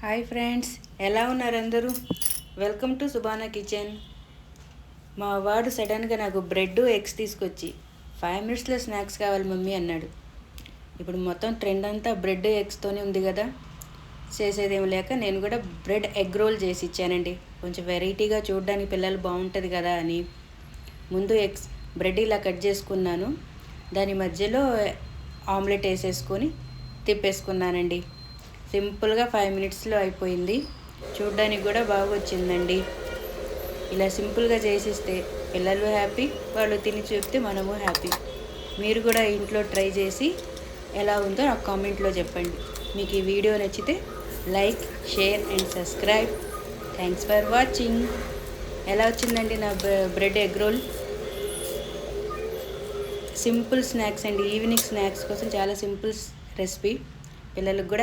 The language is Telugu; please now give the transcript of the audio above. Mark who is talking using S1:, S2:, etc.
S1: హాయ్ ఫ్రెండ్స్, ఎలా ఉన్నారు అందరూ? Welcome to Subana kitchen. మా వాడు సడన్గా నాకు బ్రెడ్ ఎగ్స్ తీసుకొచ్చి 5 మినిట్స్లో స్నాక్స్ కావాలి మమ్మీ అన్నాడు. ఇప్పుడు మొత్తం ట్రెండ్ అంతా బ్రెడ్ ఎగ్స్తోనే ఉంది కదా, చేసేదేం లేక నేను కూడా బ్రెడ్ ఎగ్ రోల్ చేసి ఇచ్చానండి. కొంచెం వెరైటీగా చూడడానికి పిల్లలు బాగుంటుంది కదా అని ముందు బ్రెడ్ ఇలా కట్ చేసుకున్నాను. దాని మధ్యలో ఆమ్లెట్ వేసేసుకొని తిప్పేసుకున్నానండి. సింపుల్గా 5 మినిట్స్లో అయిపోయింది. చూడ్డానికి కూడా బాగా వచ్చిందండి. ఇలా సింపుల్గా చేసిస్తే పిల్లలు హ్యాపీ, వాళ్ళు తిని చూపితే మనము హ్యాపీ. మీరు కూడా ఇంట్లో ట్రై చేసి ఎలా ఉందో నాకు కామెంట్లో చెప్పండి. మీకు ఈ వీడియో నచ్చితే like, share and subscribe. Thanks for watching. ఎలా వచ్చిందండి నా bread egg role? Simple snacks అండి, ఈవినింగ్ స్నాక్స్ కోసం చాలా సింపుల్ రెసిపీ. పిల్లలకు కూడా